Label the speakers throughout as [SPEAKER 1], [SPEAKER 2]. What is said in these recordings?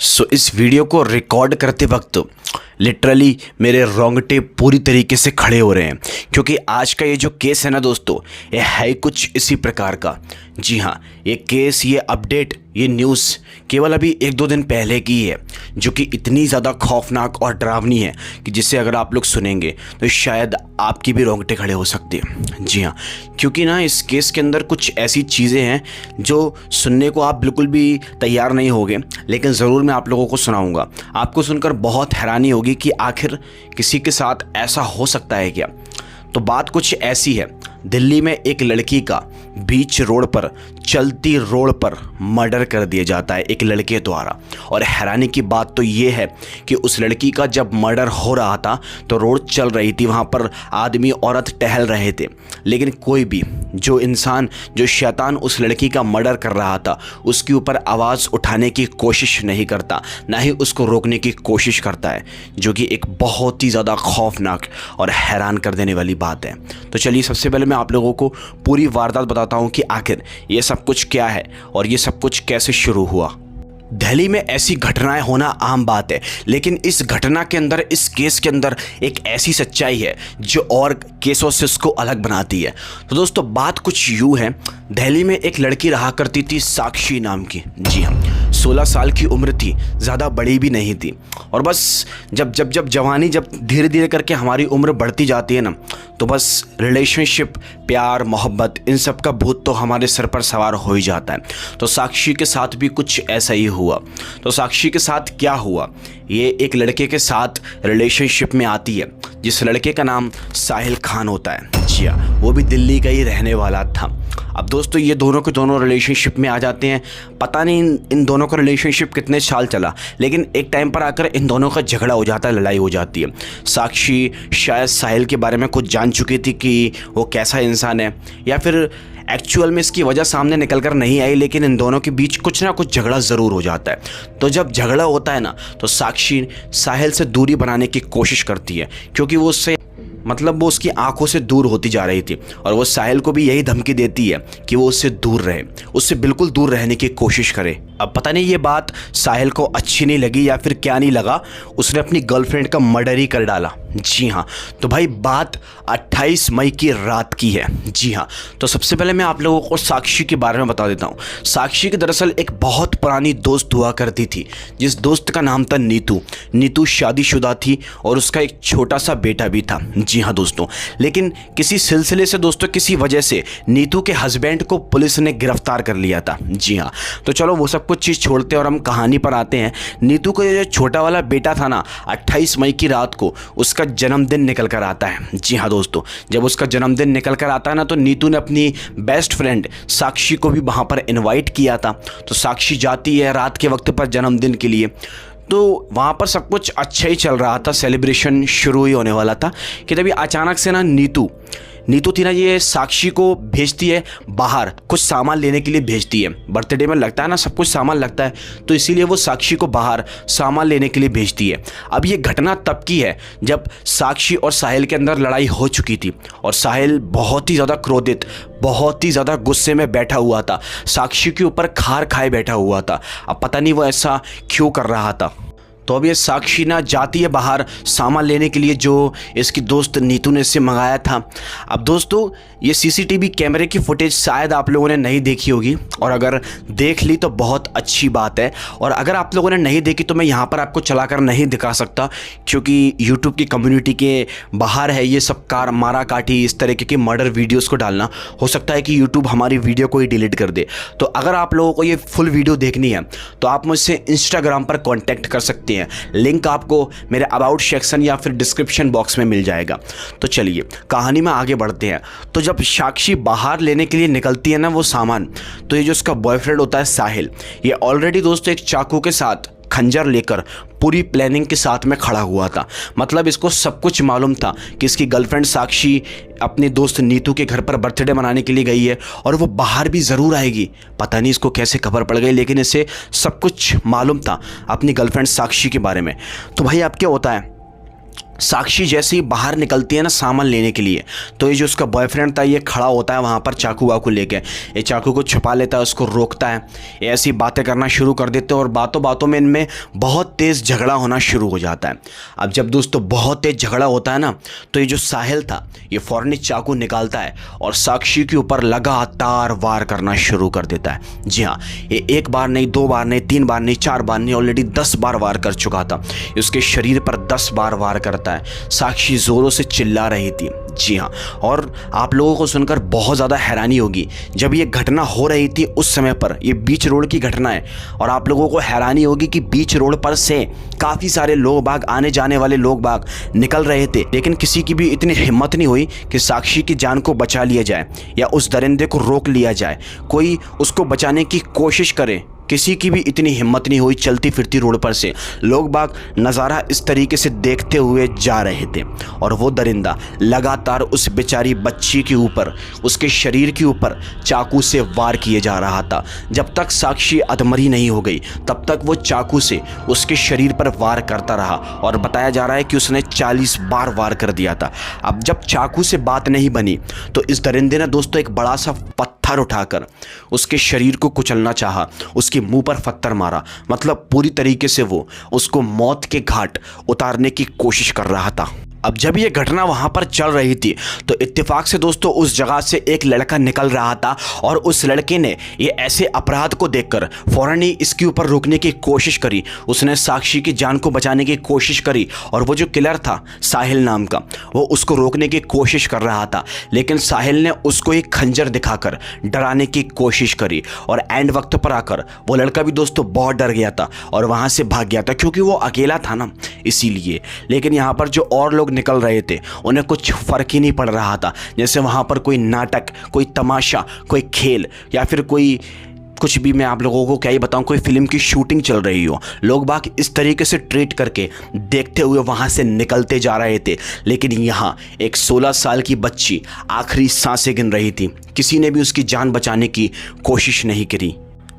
[SPEAKER 1] इस वीडियो को रिकॉर्ड करते वक्त लिटरली मेरे रोंगटे पूरी तरीके से खड़े हो रहे हैं, क्योंकि आज का ये जो केस है ना दोस्तों, ये है कुछ इसी प्रकार का। जी हाँ, ये केस, ये अपडेट, ये न्यूज़ केवल अभी 1-2 दिन पहले की है, जो कि इतनी ज़्यादा खौफनाक और डरावनी है कि जिसे अगर आप लोग सुनेंगे तो शायद आपकी भी रोंगटे खड़े हो सकते हैं। जी हाँ, क्योंकि ना इस केस के अंदर कुछ ऐसी चीज़ें हैं जो सुनने को आप बिल्कुल भी तैयार नहीं होगे, लेकिन ज़रूर मैं आप लोगों को सुनाऊंगा। आपको सुनकर बहुत हैरानी होगी कि आखिर किसी के साथ ऐसा हो सकता है क्या। तो बात कुछ ऐसी है, दिल्ली में एक लड़की का बीच रोड पर, चलती रोड पर मर्डर कर दिया जाता है एक लड़के द्वारा। और हैरानी की बात तो ये है कि उस लड़की का जब मर्डर हो रहा था तो रोड चल रही थी, वहाँ पर आदमी औरत टहल रहे थे, लेकिन कोई भी जो इंसान, जो शैतान उस लड़की का मर्डर कर रहा था, उसके ऊपर आवाज़ उठाने की कोशिश नहीं करता, ना ही उसको रोकने की कोशिश करता है, जो कि एक बहुत ही ज़्यादा खौफनाक और हैरान कर देने वाली बात है। तो चलिए सबसे पहले मैं आप लोगों को पूरी वारदात बताता हूँ कि आखिर ये सब कुछ क्या है और ये सब कुछ कैसे शुरू हुआ। दिल्ली में ऐसी घटनाएं होना आम बात है, लेकिन इस घटना के अंदर, इस केस के अंदर एक ऐसी सच्चाई है जो और केसों से उसको अलग बनाती है। तो दोस्तों बात कुछ यूँ है, दिल्ली में एक लड़की रहा करती थी साक्षी नाम की। जी हाँ, 16 साल की उम्र थी, ज़्यादा बड़ी भी नहीं थी। और बस जब जवानी, जब धीरे धीरे करके हमारी उम्र बढ़ती जाती है ना, तो बस रिलेशनशिप, प्यार, मोहब्बत, इन सब का भूत तो हमारे सर पर सवार हो ही जाता है। तो साक्षी के साथ भी कुछ ऐसा ही हुआ। तो साक्षी के साथ क्या हुआ, ये एक लड़के के साथ रिलेशनशिप में आती है, जिस लड़के का नाम साहिल खान होता है। जी हाँ, वो भी दिल्ली का ही रहने वाला था। अब दोस्तों ये दोनों के दोनों रिलेशनशिप में आ जाते हैं। पता नहीं इन दोनों का रिलेशनशिप कितने साल चला, लेकिन एक टाइम पर आकर इन दोनों का झगड़ा हो जाता है, लड़ाई हो जाती है। साक्षी शायद साहिल के बारे में कुछ जान चुकी थी कि वो कैसा इंसान है, या फिर एक्चुअल में इसकी वजह सामने निकल कर नहीं आई, लेकिन इन दोनों के बीच कुछ ना कुछ झगड़ा ज़रूर हो जाता है। तो जब झगड़ा होता है ना, तो साक्षी साहिल से दूरी बनाने की कोशिश करती है, क्योंकि वो उससे, मतलब वो उसकी आंखों से दूर होती जा रही थी, और वो साहिल को भी यही धमकी देती है कि वो उससे दूर रहे, उससे बिल्कुल दूर रहने की कोशिश करे। अब पता नहीं ये बात साहिल को अच्छी नहीं लगी या फिर क्या नहीं लगा, उसने अपनी गर्लफ्रेंड का मर्डर ही कर डाला। जी हाँ, तो भाई बात 28 मई की रात की है। जी हाँ, तो सबसे पहले मैं आप लोगों को साक्षी के बारे में बता देता हूँ। साक्षी की दरअसल एक बहुत पुरानी दोस्त हुआ करती थी, जिस दोस्त का नाम था नीतू। नीतू शादीशुदा थी और उसका एक छोटा सा बेटा भी था। जी हाँ दोस्तों, लेकिन किसी सिलसिले से दोस्तों, किसी वजह से नीतू के हस्बैंड को पुलिस ने गिरफ्तार कर लिया था। जी हाँ, तो चलो वो सब कुछ चीज़ छोड़ते और हम कहानी पर आते हैं। नीतू का जो छोटा वाला बेटा था ना, 28 मई की रात को उसका जन्मदिन निकल कर आता है। जी हाँ दोस्तों, जब उसका जन्मदिन निकल कर आता है ना, तो नीतू ने अपनी बेस्ट फ्रेंड साक्षी को भी वहाँ पर इनवाइट किया था। तो साक्षी जाती है रात के वक्त पर जन्मदिन के लिए। तो वहाँ पर सब कुछ अच्छा ही चल रहा था, सेलिब्रेशन शुरू ही होने वाला था कि तभी अचानक से ना नीतू थी ना, ये साक्षी को भेजती है बाहर, कुछ सामान लेने के लिए भेजती है। बर्थडे में लगता है ना, सब कुछ सामान लगता है, तो इसीलिए वो साक्षी को बाहर सामान लेने के लिए भेजती है। अब ये घटना तब की है जब साक्षी और साहिल के अंदर लड़ाई हो चुकी थी, और साहिल बहुत ही ज़्यादा क्रोधित, बहुत ही ज़्यादा गुस्से में बैठा हुआ था, साक्षी के ऊपर खार खाए बैठा हुआ था। अब पता नहीं वो ऐसा क्यों कर रहा था। तो अब ये साक्षी ना जाती है बाहर सामान लेने के लिए, जो इसकी दोस्त नीतू ने इससे मंगाया था। अब दोस्तों ये सीसीटीवी कैमरे की फुटेज शायद आप लोगों ने नहीं देखी होगी, और अगर देख ली तो बहुत अच्छी बात है, और अगर आप लोगों ने नहीं देखी तो मैं यहाँ पर आपको चलाकर नहीं दिखा सकता, क्योंकि यूट्यूब की कम्युनिटी के बाहर है ये सब मारा काटी, इस तरीके की मर्डर वीडियोज़ को डालना। हो सकता है कि यूट्यूब हमारी वीडियो को ही डिलीट कर दे। तो अगर आप लोगों को ये फुल वीडियो देखनी है तो आप मुझसे इंस्टाग्राम पर कॉन्टैक्ट कर सकते हैं, लिंक आपको मेरे अबाउट सेक्शन या फिर डिस्क्रिप्शन बॉक्स में मिल जाएगा। तो चलिए कहानी में आगे बढ़ते हैं। तो जब साक्षी बाहर लेने के लिए निकलती है ना वो सामान, तो ये जो उसका बॉयफ्रेंड होता है साहिल, ये ऑलरेडी दोस्तों एक चाकू के साथ, खंजर लेकर, पूरी प्लानिंग के साथ में खड़ा हुआ था। मतलब इसको सब कुछ मालूम था कि इसकी गर्लफ्रेंड साक्षी अपने दोस्त नीतू के घर पर बर्थडे मनाने के लिए गई है, और वो बाहर भी ज़रूर आएगी। पता नहीं इसको कैसे खबर पड़ गई, लेकिन इसे सब कुछ मालूम था अपनी गर्लफ्रेंड साक्षी के बारे में। तो भाई अब क्या होता है, साक्षी जैसे ही बाहर निकलती है ना सामान लेने के लिए, तो ये जो उसका बॉयफ्रेंड था ये खड़ा होता है वहाँ पर चाकू वाकू लेके। ये चाकू को छुपा लेता है, उसको रोकता है। ये ऐसी बातें करना शुरू कर देते हैं और बातों बातों में इनमें बहुत तेज़ झगड़ा होना शुरू हो जाता है। अब जब दोस्तों बहुत तेज़ झगड़ा होता है ना, तो ये जो साहिल था ये फ़ौरन चाकू निकालता है और साक्षी के ऊपर लगातार वार करना शुरू कर देता है। जी हाँ, ये एक बार नहीं, 2 बार नहीं, 3 बार नहीं, 4 बार नहीं, ऑलरेडी 10 बार वार कर चुका था। उसके शरीर पर 10 बार वार करता है। साक्षी जोरों से चिल्ला रही थी। जी हाँ, और आप लोगों को सुनकर बहुत ज़्यादा हैरानी होगी, जब ये घटना हो रही थी उस समय पर, ये बीच रोड की घटना है, और आप लोगों को हैरानी होगी कि बीच रोड पर से काफ़ी सारे लोग बाग, आने जाने वाले लोग बाग निकल रहे थे, लेकिन किसी की भी इतनी हिम्मत नहीं हुई कि साक्षी की जान को बचा लिया जाए या उस दरिंदे को रोक लिया जाए, कोई उसको बचाने की कोशिश करे। किसी की भी इतनी हिम्मत नहीं हुई। चलती फिरती रोड पर से लोग बाग नज़ारा इस तरीके से देखते हुए जा रहे थे, और वो दरिंदा लगातार उस बेचारी बच्ची के ऊपर, उसके शरीर के ऊपर चाकू से वार किए जा रहा था। जब तक साक्षी अधमरी नहीं हो गई तब तक वो चाकू से उसके शरीर पर वार करता रहा, और बताया जा रहा है कि उसने 40 बार वार कर दिया था। अब जब चाकू से बात नहीं बनी तो इस दरिंदे ने दोस्तों एक बड़ा सा पत्थर उठाकर उसके शरीर को कुचलना चाहा, उसके मुंह पर पत्थर मारा, मतलब पूरी तरीके से वो उसको मौत के घाट उतारने की कोशिश कर रहा था। अब जब ये घटना वहाँ पर चल रही थी तो इत्तेफाक से दोस्तों उस जगह से एक लड़का निकल रहा था, और उस लड़के ने ये ऐसे अपराध को देखकर फ़ौरन ही इसके ऊपर रोकने की कोशिश करी। उसने साक्षी की जान को बचाने की कोशिश करी, और वो जो किलर था साहिल नाम का, वो उसको रोकने की कोशिश कर रहा था, लेकिन साहिल ने उसको एक खंजर दिखाकर डराने की कोशिश करी, और एंड वक्त पर आकर वो लड़का भी दोस्तों बहुत डर गया था और वहाँ से भाग गया था, क्योंकि वो अकेला था ना इसीलिए। लेकिन यहाँ पर जो और लोग निकल रहे थे उन्हें कुछ फर्क ही नहीं पड़ रहा था, जैसे वहाँ पर कोई नाटक, कोई तमाशा, कोई खेल, या फिर कोई कुछ भी, मैं आप लोगों को क्या ही बताऊं, कोई फिल्म की शूटिंग चल रही हो। लोग बाग इस तरीके से ट्रीट करके देखते हुए वहाँ से निकलते जा रहे थे, लेकिन यहाँ एक 16 साल की बच्ची आखिरी सांसें गिन रही थी। किसी ने भी उसकी जान बचाने की कोशिश नहीं करी।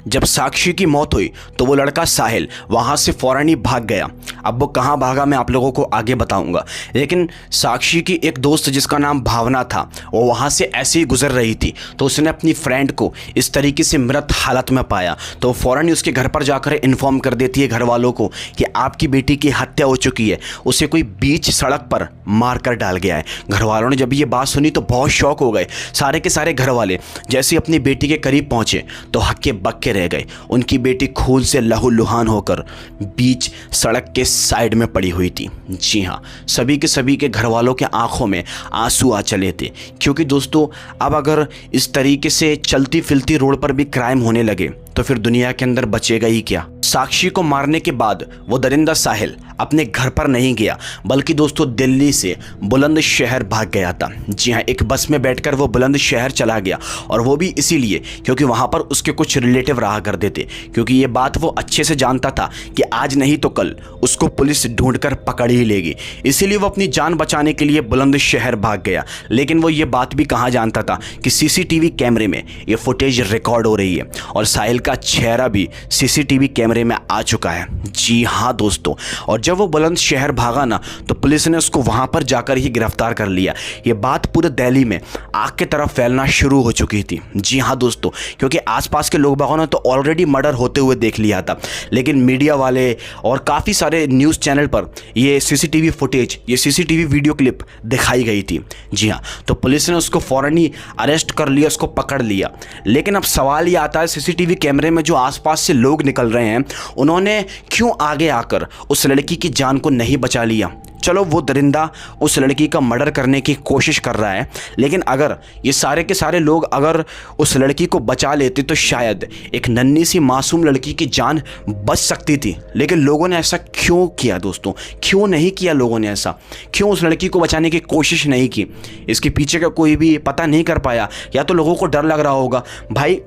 [SPEAKER 1] जब साक्षी की मौत हुई तो वो लड़का साहिल वहाँ से फ़ौरन ही भाग गया। अब वो कहाँ भागा मैं आप लोगों को आगे बताऊंगा, लेकिन साक्षी की एक दोस्त जिसका नाम भावना था, वो वहाँ से ऐसे ही गुजर रही थी, तो उसने अपनी फ्रेंड को इस तरीके से मृत हालत में पाया, तो फ़ौरन ही उसके घर पर जाकर इन्फॉर्म कर देती है घर वालों को कि आपकी बेटी की हत्या हो चुकी है, उसे कोई बीच सड़क पर मार कर डाल गया है। घर वालों ने जब ये बात सुनी तो बहुत शौक हो गए। सारे के सारे घर वाले जैसे अपनी बेटी के करीब पहुँचे तो हक्के बक्के रह गए। उनकी बेटी खून से लहूलुहान होकर बीच सड़क के साइड में पड़ी हुई थी। जी हाँ, सभी के घर वालों के आंखों में आंसू आ चले थे, क्योंकि दोस्तों अब अगर इस तरीके से चलती फिरती रोड पर भी क्राइम होने लगे तो फिर दुनिया के अंदर बचेगा ही क्या। साक्षी को मारने के बाद वो दरिंदा साहिल अपने घर पर नहीं गया, बल्कि दोस्तों दिल्ली से बुलंदशहर भाग गया था। जी हाँ, एक बस में बैठकर वो बुलंदशहर चला गया, और वो भी इसीलिए क्योंकि वहाँ पर उसके कुछ रिलेटिव रहा करते थे, क्योंकि ये बात वो अच्छे से जानता था कि आज नहीं तो कल उसको पुलिस ढूंढकर पकड़ ही लेगी। इसीलिए वो अपनी जान बचाने के लिए बुलंदशहर भाग गया। लेकिन वो ये बात भी कहाँ जानता था कि सीसीटीवी कैमरे में ये फुटेज रिकॉर्ड हो रही है, और साहिल का चेहरा भी सीसीटीवी कैमरे में आ चुका है। जी हाँ दोस्तों, और जब वो बुलंदशहर भागा ना तो पुलिस ने उसको वहां पर जाकर ही गिरफ्तार कर लिया। ये बात पूरे दिल्ली में आग की तरफ फैलना शुरू हो चुकी थी। जी हाँ दोस्तों, क्योंकि आसपास के लोग बागों ने तो ऑलरेडी मर्डर होते हुए देख लिया था, लेकिन मीडिया वाले और काफ़ी सारे न्यूज़ चैनल पर ये सीसीटीवी फुटेज, ये सीसीटीवी वीडियो क्लिप दिखाई गई थी। जी हाँ, तो पुलिस ने उसको फ़ौरन ही अरेस्ट कर लिया, उसको पकड़ लिया। लेकिन अब सवाल ये आता है, सीसीटीवी कैमरे में जो आसपास से लोग निकल रहे हैं उन्होंने क्यों आगे आकर उस लड़की की जान को नहीं बचा लिया। चलो, वो दरिंदा उस लड़की का मर्डर करने की कोशिश कर रहा है, लेकिन अगर ये सारे के सारे लोग अगर उस लड़की को बचा लेते तो शायद एक नन्ही सी मासूम लड़की की जान बच सकती थी। लेकिन लोगों ने ऐसा क्यों किया दोस्तों? क्यों नहीं किया लोगों ने ऐसा? क्यों उस लड़की को बचाने की कोशिश नहीं की? इसके पीछे का कोई भी पता नहीं कर पाया, या तो लोगों को डर लग रहा होगा। भाई,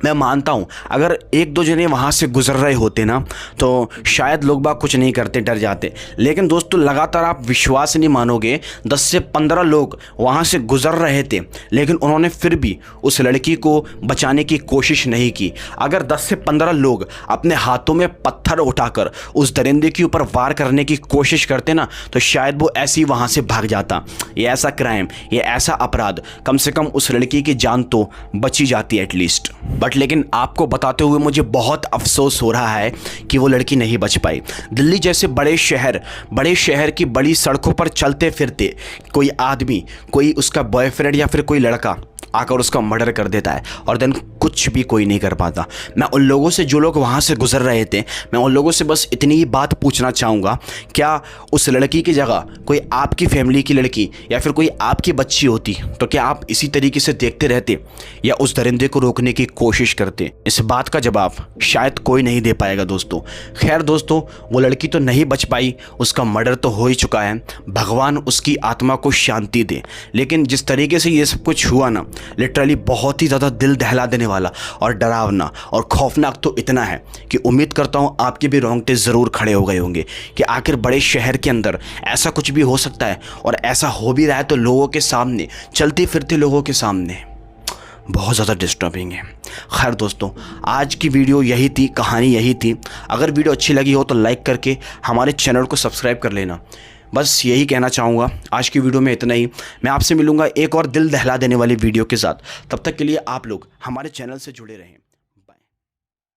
[SPEAKER 1] मैं मानता हूँ अगर एक दो जने वहाँ से गुजर रहे होते ना तो शायद लोग बाग कुछ नहीं करते, डर जाते। लेकिन दोस्तों लगातार आप विश्वास नहीं मानोगे, 10 से 15 लोग वहाँ से गुजर रहे थे लेकिन उन्होंने फिर भी उस लड़की को बचाने की कोशिश नहीं की। अगर 10 से 15 लोग अपने हाथों में पत्थर उठाकर उस दरिंदे के ऊपर वार करने की कोशिश करते ना तो शायद वो ऐसे ही वहाँ से भाग जाता। ये ऐसा क्राइम, ये ऐसा अपराध, कम से कम उस लड़की की जान तो बची जाती एटलीस्ट। बट लेकिन आपको बताते हुए मुझे बहुत अफसोस हो रहा है कि वो लड़की नहीं बच पाई। दिल्ली जैसे बड़े शहर की बड़ी सड़कों पर चलते फिरते कोई आदमी, कोई उसका बॉयफ्रेंड या फिर कोई लड़का आकर उसका मर्डर कर देता है और देन कुछ भी कोई नहीं कर पाता। मैं उन लोगों से, जो लोग वहाँ से गुजर रहे थे, मैं उन लोगों से बस इतनी ही बात पूछना चाहूँगा, क्या उस लड़की की जगह कोई आपकी फैमिली की लड़की या फिर कोई आपकी बच्ची होती तो क्या आप इसी तरीके से देखते रहते या उस दरिंदे को रोकने की कोशिश करते? इस बात का जवाब शायद कोई नहीं दे पाएगा दोस्तों। खैर दोस्तों, वो लड़की तो नहीं बच पाई, उसका मर्डर तो हो ही चुका है, भगवान उसकी आत्मा को शांति दे। लेकिन जिस तरीके से ये सब कुछ हुआ ना, लिटरली बहुत ही ज़्यादा दिल दहला देने वाला और डरावना और खौफनाक तो इतना है कि उम्मीद करता हूँ आपके भी रोंगटे ज़रूर खड़े हो गए होंगे कि आखिर बड़े शहर के अंदर ऐसा कुछ भी हो सकता है, और ऐसा हो भी रहा है तो लोगों के सामने, चलते फिरते लोगों के सामने। बहुत ज़्यादा डिस्टर्बिंग है। खैर दोस्तों, आज की वीडियो यही थी, कहानी यही थी। अगर वीडियो अच्छी लगी हो तो लाइक करके हमारे चैनल को सब्सक्राइब कर लेना। बस यही कहना चाहूँगा। आज की वीडियो में इतना ही। मैं आपसे मिलूँगा एक और दिल दहला देने वाली वीडियो के साथ। तब तक के लिए आप लोग हमारे चैनल से जुड़े रहें।